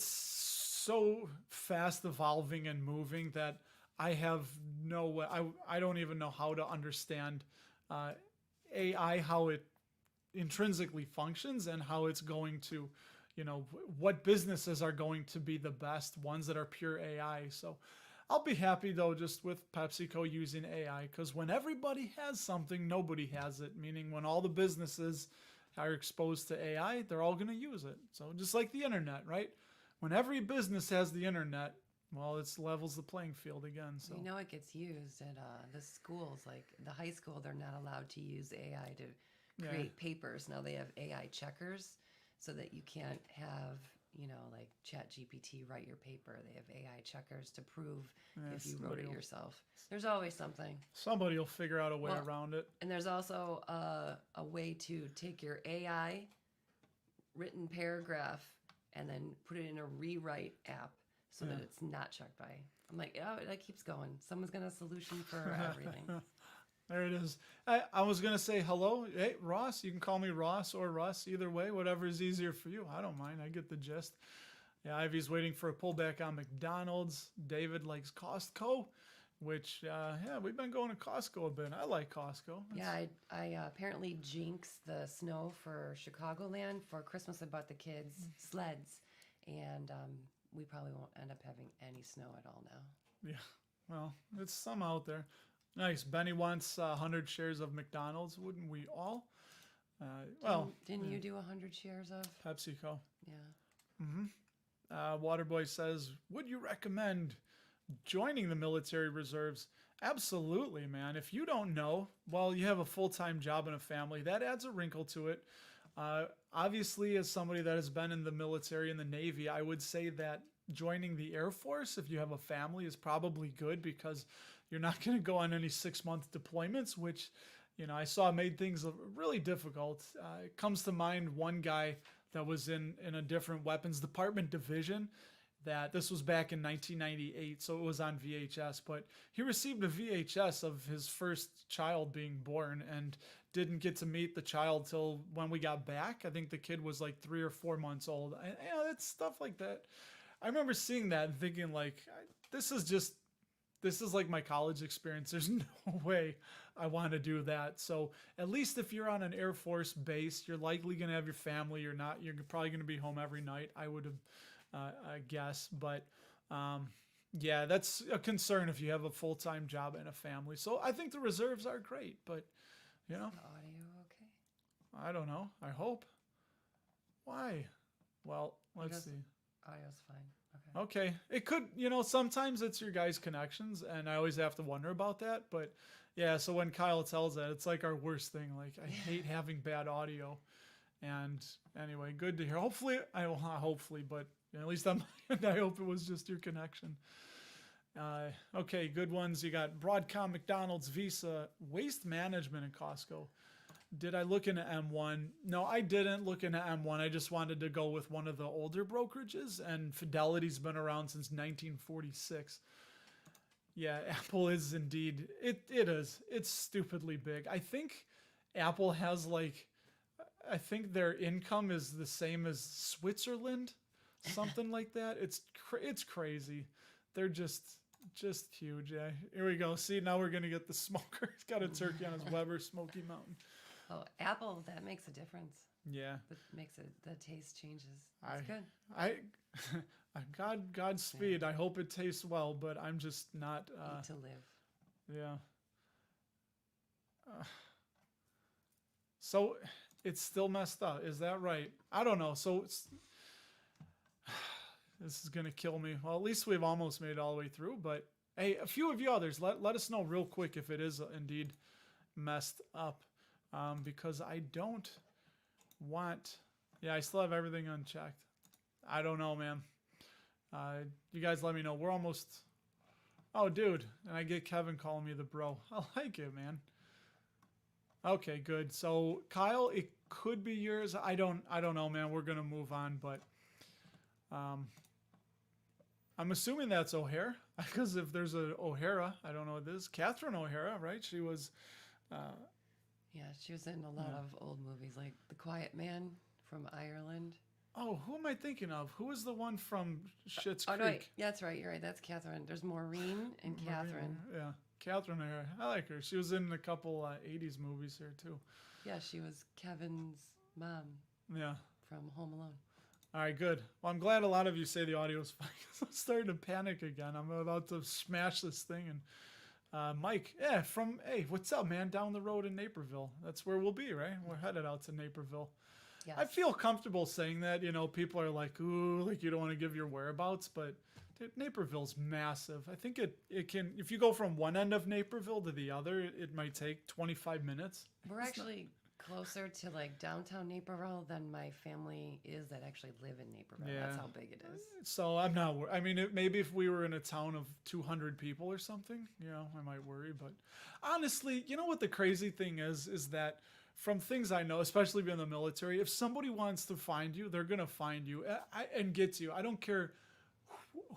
so fast evolving and moving that I have no way. I don't even know how to understand AI, how it intrinsically functions, and how it's going to, what businesses are going to be the best ones that are pure AI. So I'll be happy though just with PepsiCo using AI, because when everybody has something, nobody has it. Meaning when all the businesses are exposed to AI, they're all going to use it. So just like the internet, right? When every business has the internet, well, it levels the playing field again. So It gets used at the schools, like the high school. They're not allowed to use AI to create papers. Now they have AI checkers, so that you can't have like Chat GPT write your paper. They have AI checkers to prove if you wrote it yourself. There's always something. Somebody will figure out a way around it. And there's also a way to take your AI written paragraph and then put it in a rewrite app so that it's not checked by. I'm like, oh, that keeps going. Someone's got a solution for everything. There it is. I was going to say hello. Hey, Ross. You can call me Ross or Russ. Either way, whatever is easier for you. I don't mind. I get the gist. Yeah, Ivy's waiting for a pullback on McDonald's. David likes Costco, which, we've been going to Costco a bit. I like Costco. I apparently jinxed the snow for Chicagoland. For Christmas, I bought the kids sleds, and we probably won't end up having any snow at all now. Yeah, well, it's some out there. Nice. Benny wants 100 shares of McDonald's. Wouldn't we all? Didn't you do 100 shares of? PepsiCo. Yeah. Waterboy says, would you recommend joining the military reserves? Absolutely, man. If you don't know, well, you have a full-time job and a family. That adds a wrinkle to it. Obviously, as somebody that has been in the military and the Navy, I would say that joining the Air Force, if you have a family, is probably good, because you're not going to go on any 6-month deployments, which, I saw made things really difficult. It comes to mind one guy that was in a different weapons department division that this was back in 1998, so it was on VHS, but he received a VHS of his first child being born and didn't get to meet the child till when we got back. I think the kid was like 3 or 4 months old. And, it's stuff like that. I remember seeing that and thinking like, this is like my college experience. There's no way I want to do that. So at least if you're on an Air Force base, you're likely going to have your family. You're probably going to be home every night. I would have, I guess. But yeah, that's a concern if you have a full-time job and a family. So I think the reserves are great, but you know, Is the audio okay? I don't know. I hope. Why? Well, let's see. Audio's fine. Okay. Okay. It could, sometimes it's your guys' connections, and I always have to wonder about that. But yeah, so when Kyle tells that, it's like our worst thing. Like, I hate having bad audio. And anyway, good to hear. Hopefully, not hopefully, but at least I hope it was just your connection. Okay, good ones. You got Broadcom, McDonald's, Visa, Waste Management, and Costco. Did I look into M1? No, I didn't look into M1. I just wanted to go with one of the older brokerages, and Fidelity's been around since 1946. Yeah, Apple is indeed. It is. It's stupidly big. I think Apple has I think their income is the same as Switzerland, something like that. It's crazy. They're just huge. Yeah, here we go. See, now we're gonna get the smoker. He's got a turkey on his Weber Smoky Mountain. Oh, Apple, that makes a difference. Yeah. That makes the taste changes. That's good. Godspeed. I hope it tastes well, but I'm just not. Eat to live. Yeah. So it's still messed up. Is that right? I don't know. So this is gonna kill me. Well, at least we've almost made it all the way through. But hey, a few of you others, let us know real quick if it is indeed messed up. Because I don't want. Yeah, I still have everything unchecked. I don't know, man. You guys let me know. We're almost. Oh, dude, and I get Kevin calling me the bro. I like it, man. Okay, good. So Kyle, it could be yours. I don't know, man. We're gonna move on, but I'm assuming that's O'Hare, because if there's a O'Hara, I don't know what this is. Catherine O'Hara, right? She was. Yeah, she was in a lot of old movies, like The Quiet Man from Ireland. Oh, who am I thinking of? Who is the one from Schitt's Creek? No, wait. Yeah, that's right. You're right. That's Catherine. There's Maureen and Catherine. Yeah, Catherine O'Hara. I like her. She was in a couple 80s movies here, too. Yeah, she was Kevin's mom. Yeah. From Home Alone. All right, good. Well, I'm glad a lot of you say the audio's fine, because I'm starting to panic again. I'm about to smash this thing. And Mike, hey, what's up, man? Down the road in Naperville. That's where we'll be, right? We're headed out to Naperville. Yes. I feel comfortable saying that. People are like, ooh, like you don't want to give your whereabouts, but dude, Naperville's massive. I think it can, if you go from one end of Naperville to the other, it might take 25 minutes. We're actually closer to like downtown Naperville than my family is that actually live in Naperville. Yeah. That's how big it is. So I'm not. I mean, maybe if we were in a town of 200 people or something, I might worry. But honestly, you know what the crazy thing is that from things I know, especially being in the military, if somebody wants to find you, they're gonna find you and get to you. I don't care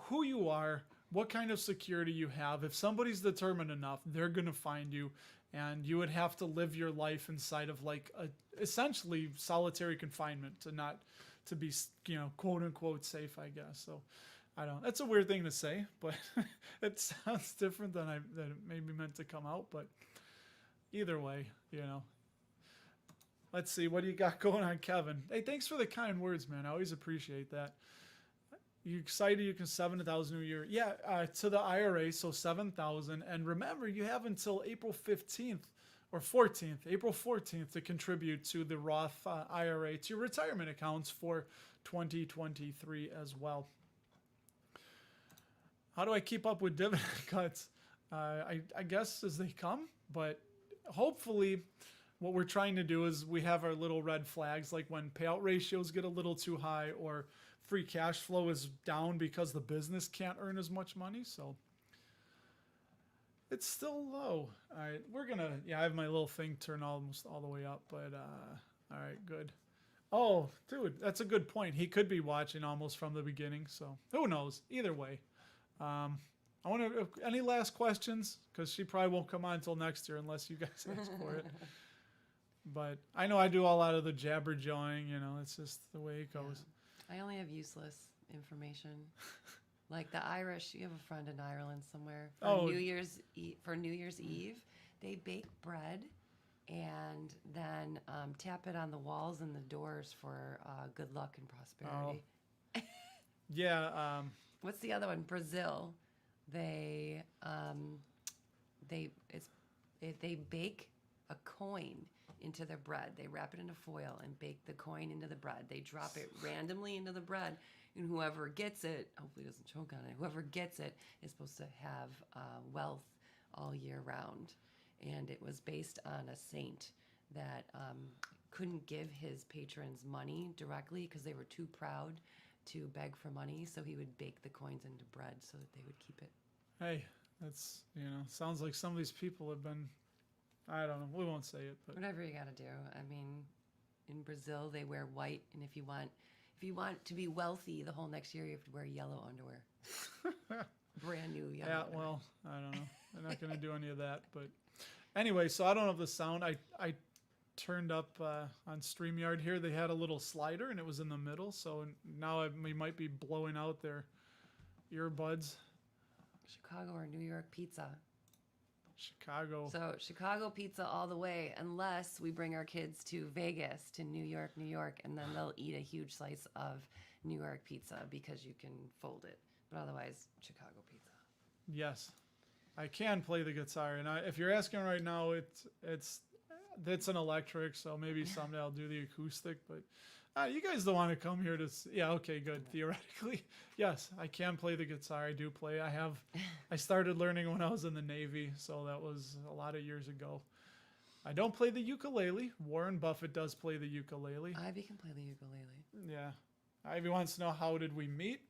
who you are, what kind of security you have. If somebody's determined enough, they're going to find you, and you would have to live your life inside of like essentially solitary confinement to be, quote unquote safe, I guess. So I don't know. That's a weird thing to say, but it sounds different than it maybe meant to come out. But either way, let's see. What do you got going on, Kevin? Hey, thanks for the kind words, man. I always appreciate that. You excited you can 7,000 a year? Yeah, to the IRA, so 7,000. And remember, you have until April 15th or 14th, April 14th to contribute to the Roth IRA, to your retirement accounts for 2023 as well. How do I keep up with dividend cuts? I guess as they come, but hopefully what we're trying to do is we have our little red flags, like when payout ratios get a little too high or free cash flow is down because the business can't earn as much money. So it's still low. All right, I have my little thing turned almost all the way up, but all right, good. Oh, dude, that's a good point. He could be watching almost from the beginning, so who knows? Either way, I want to. Any last questions? Because she probably won't come on until next year unless you guys ask for it. But I know I do a lot of the jabber jawing. It's just the way it Yeah. goes. I only have useless information. Like the Irish, you have a friend in Ireland somewhere. For Oh. New Year's Eve, they bake bread and then tap it on the walls and the doors for good luck and prosperity. Yeah. What's the other one? Brazil. They they bake a coin into their bread. They wrap it in a foil and bake the coin into the bread. They drop it randomly into the bread, and whoever gets it, hopefully doesn't choke on it. Whoever gets it is supposed to have wealth all year round. And it was based on a saint that couldn't give his patrons money directly because they were too proud to beg for money. So he would bake the coins into bread so that they would keep it. Hey, that's sounds like some of these people have been. I don't know. We won't say it, but Whatever you got to do. I mean, in Brazil they wear white, and if you want to be wealthy the whole next year, you have to wear yellow underwear. Brand new yellow. yeah. underwear. Well, I don't know. They're not going to do any of that, but anyway. So I don't know if the sound. I turned up on StreamYard here. They had a little slider, and it was in the middle. So now we might be blowing out their earbuds. Chicago or New York pizza. Chicago. So Chicago pizza all the way, unless we bring our kids to Vegas, to New York, and then they'll eat a huge slice of New York pizza because you can fold it. But otherwise, Chicago pizza. Yes, I can play the guitar, and if you're asking right now, it's an electric, so maybe someday I'll do the acoustic. But you guys don't want to come here to. Yeah, okay, good. Theoretically, yes, I can play the guitar. I do play. I started learning when I was in the Navy, so that was a lot of years ago. I don't play the ukulele. Warren Buffett does play the ukulele. Ivy can play the ukulele. Yeah. Ivy wants to know, how did we meet?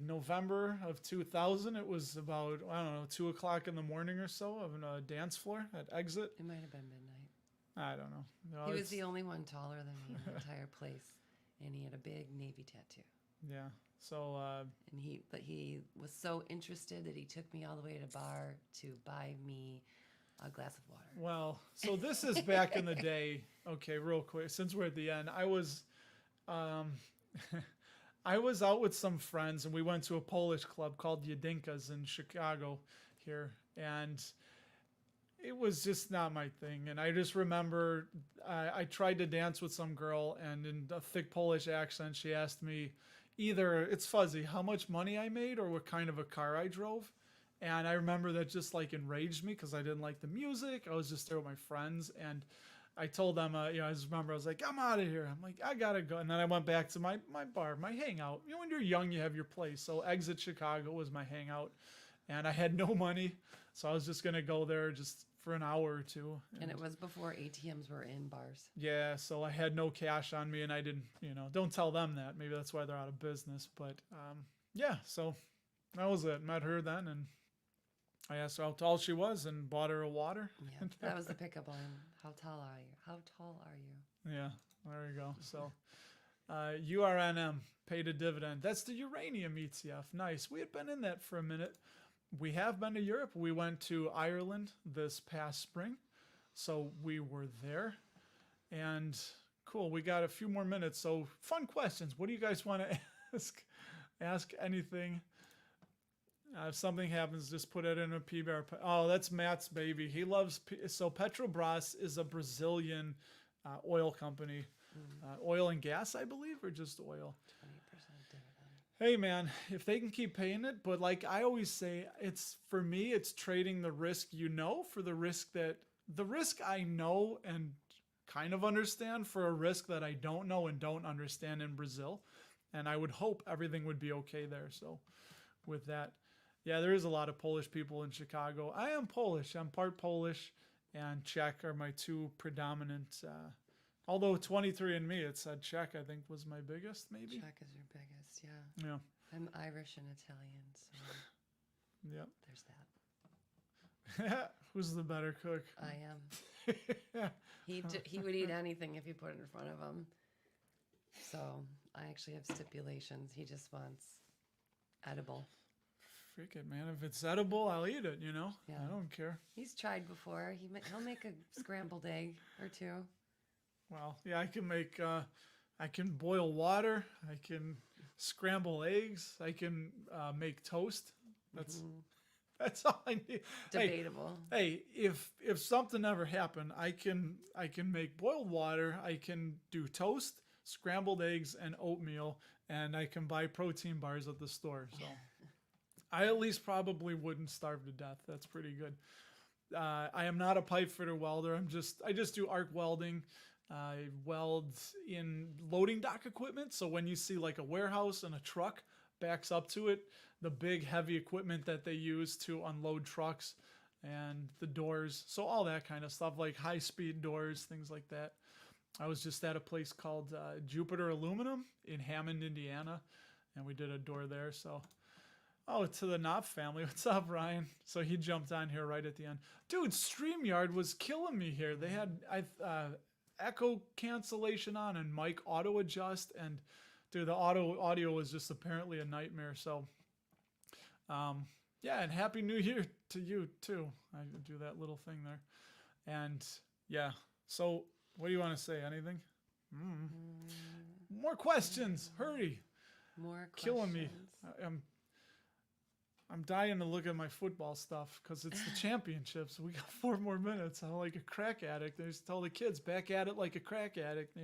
November of 2000. It was about, I don't know, 2 o'clock in the morning or so on a dance floor at Exit. It might have been midnight. I don't know. No, He was the only one taller than me in the entire place, and he had a big Navy tattoo. Yeah. So. And he was so interested that he took me all the way to the bar to buy me a glass of water. Well, so this is back in the day. Okay, real quick, since we're at the end, I was out with some friends, and we went to a Polish club called Jedynka's in Chicago here, and it was just not my thing. And I just remember I tried to dance with some girl, and in a thick Polish accent, she asked me either, it's fuzzy, how much money I made or what kind of a car I drove. And I remember that just like enraged me because I didn't like the music. I was just there with my friends, and I told them, I just remember I was like, I'm out of here. I'm like, I gotta go. And then I went back to my bar, my hangout. When you're young, you have your place. So Exit Chicago was my hangout, and I had no money, so I was just gonna go there just for an hour or two. And it was before ATMs were in bars. Yeah, so I had no cash on me, and I didn't, don't tell them that. Maybe that's why they're out of business. But yeah, so that was it. Met her then, and I asked her how tall she was and bought her a water. Yeah, that was the pickup line. How tall are you? How tall are you? Yeah, there you go. So URNM paid a dividend. That's the uranium ETF. Nice. We had been in that for a minute. We have been to Europe. We went to Ireland this past spring. So we were there. And cool, we got a few more minutes. So fun questions. What do you guys want to ask? Ask anything. If something happens, just put it in a PBR. Oh, that's Matt's baby. He loves. So Petrobras is a Brazilian oil company. Oil and gas, I believe, or just oil? 20% dividend. Hey, man, if they can keep paying it. But like I always say, for me, it's trading the risk for the risk I know and kind of understand for a risk that I don't know and don't understand in Brazil. And I would hope everything would be okay there. So with that. Yeah, there is a lot of Polish people in Chicago. I am Polish. I'm part Polish, and Czech are my two predominant. Although 23andMe, it said Czech, I think, was my biggest, maybe. Czech is your biggest, yeah. Yeah. I'm Irish and Italian, so Yep. there's that. Who's the better cook? I am. He would eat anything if you put it in front of him. So I actually have stipulations. He just wants edible. Freak it, man. If it's edible, I'll eat it, I Yeah. don't care. He's tried before. He'll make a scrambled egg or two. Well, yeah, I can boil water. I can scramble eggs. I can make toast. That's that's all I need. Debatable. Hey, if something ever happened, I can make boiled water. I can do toast, scrambled eggs, and oatmeal, and I can buy protein bars at the store. So I at least probably wouldn't starve to death. That's pretty good. I am not a pipe fitter welder. I just do arc welding. I weld in loading dock equipment. So when you see like a warehouse and a truck backs up to it, the big heavy equipment that they use to unload trucks and the doors. So all that kind of stuff, like high speed doors, things like that. I was just at a place called Jupiter Aluminum in Hammond, Indiana, and we did a door there. So oh, to the Knopf family. What's up, Ryan? So he jumped on here right at the end. Dude, StreamYard was killing me here. They had echo cancellation on and mic auto adjust. And, dude, the audio was just apparently a nightmare. So, yeah, and Happy New Year to you, too. I do that little thing there. And, yeah. So, what do you want to say? Anything? More questions. Hurry. More questions. Killing me. I'm dying to look at my football stuff because it's the championships. We got 4 more minutes. I'm like a crack addict. I just tell the kids, back at it like a crack addict,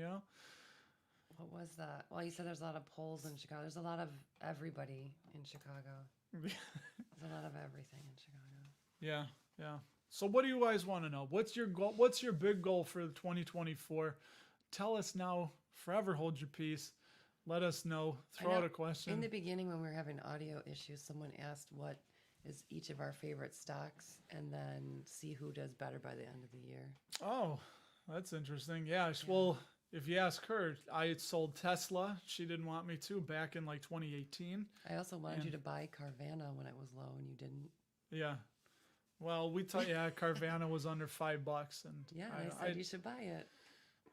What was that? Well, you said there's a lot of polls in Chicago. There's a lot of everybody in Chicago. There's a lot of everything in Chicago. Yeah, yeah. So what do you guys want to know? What's your goal? What's your big goal for 2024? Tell us now. Forever hold your peace. Let us know. Throw out a question. In the beginning, when we were having audio issues, someone asked what is each of our favorite stocks, and then see who does better by the end of the year. Oh, that's interesting. Yeah. Well, if you ask her, I sold Tesla. She didn't want me to back in like 2018. I also wanted you to buy Carvana when it was low, and you didn't. Yeah. Well, Carvana was under $5, and Yeah, I said you should buy it.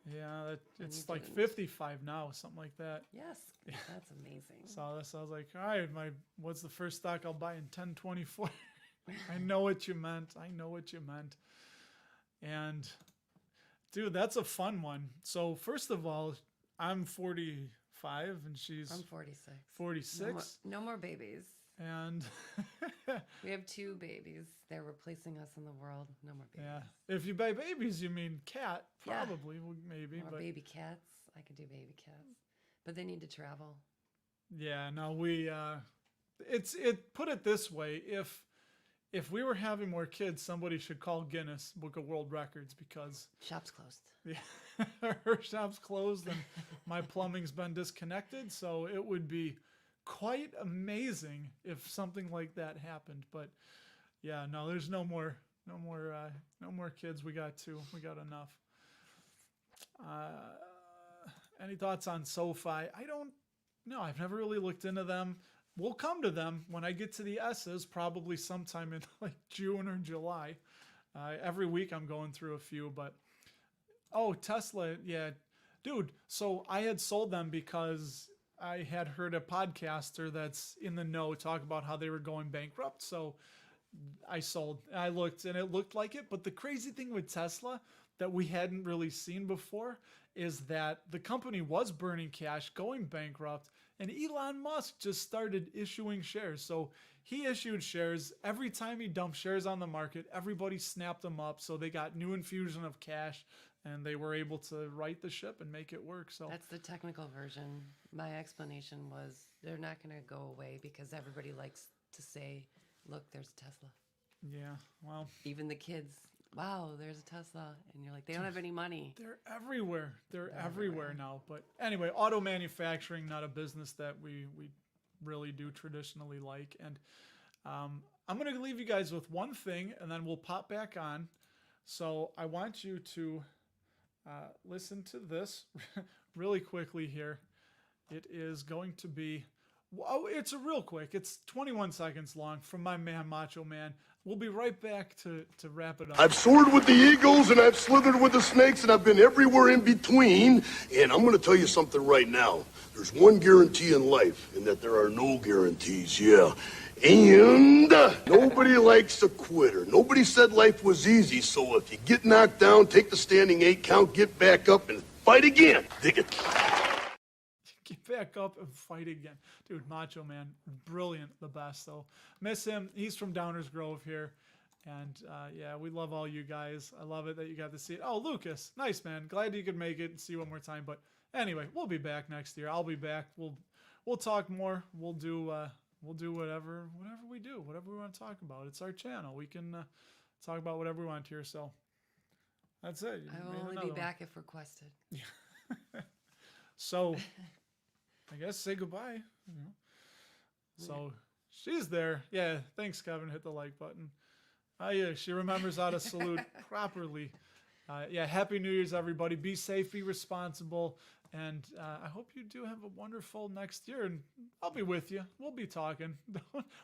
Yeah, it's like didn't. 55 now, something like that. Yes, that's amazing. So I was like, all right, what's the first stock I'll buy in 1024? I know what you meant. And dude, that's a fun one. So first of all, I'm 45 and I'm 46. 46. No more babies. And we have 2 babies. They're replacing us in the world. No more babies. Yeah. If you buy babies, you mean cat, probably, maybe. Or baby cats. I could do baby cats. But they need to travel. Yeah, no, put it this way, if we were having more kids, somebody should call Guinness Book of World Records because shop's closed. Yeah, her shop's closed and my plumbing's been disconnected, so it would be quite amazing if something like that happened. But yeah, no, there's no more kids. We got 2. We got enough. Any thoughts on SoFi? I don't know. I've never really looked into them. We'll come to them when I get to the S's, probably sometime in like June or July. Every week I'm going through a few, but Tesla, yeah, dude. So I had sold them because I had heard a podcaster that's in the know talk about how they were going bankrupt. So I sold. I looked and it looked like it. But the crazy thing with Tesla that we hadn't really seen before is that the company was burning cash, going bankrupt, and Elon Musk just started issuing shares. So he issued shares. Every time he dumped shares on the market, everybody snapped them up. So they got new infusion of cash and they were able to right the ship and make it work. So that's the technical version. My explanation was they're not going to go away because everybody likes to say, look, there's a Tesla. Yeah, well. Even the kids, wow, there's a Tesla. And you're like, they don't have any money. They're everywhere. They're everywhere now. But anyway, auto manufacturing, not a business that we really do traditionally like. And I'm going to leave you guys with one thing, and then we'll pop back on. So I want you to listen to this really quickly here. It is going to be... Oh, it's a real quick. It's 21 seconds long from my man, Macho Man. We'll be right back to wrap it up. I've soared with the eagles and I've slithered with the snakes and I've been everywhere in between. And I'm going to tell you something right now. There's one guarantee in life, and that there are no guarantees, yeah. And nobody likes a quitter. Nobody said life was easy, so if you get knocked down, take the standing 8 count, get back up, and fight again. Dig it. Get back up and fight again. Dude, Macho Man, brilliant, the best, though. Miss him. He's from Downers Grove here. And, yeah, we love all you guys. I love it that you got to see it. Oh, Lucas, nice, man. Glad you could make it and see you one more time. But anyway, we'll be back next year. I'll be back. We'll talk more. We'll do whatever we do, whatever we want to talk about. It's our channel. We can talk about whatever we want here. So that's it. I will only be back if requested. So I guess say goodbye. So she's there. Yeah. Thanks, Kevin. Hit the like button. Yeah, she remembers how to salute properly. Yeah, Happy New Year's, everybody. Be safe, be responsible, and I hope you do have a wonderful next year, and I'll be with you. We'll be talking.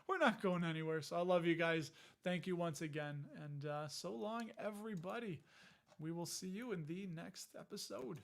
We're not going anywhere, so I love you guys. Thank you once again, and so long, everybody. We will see you in the next episode.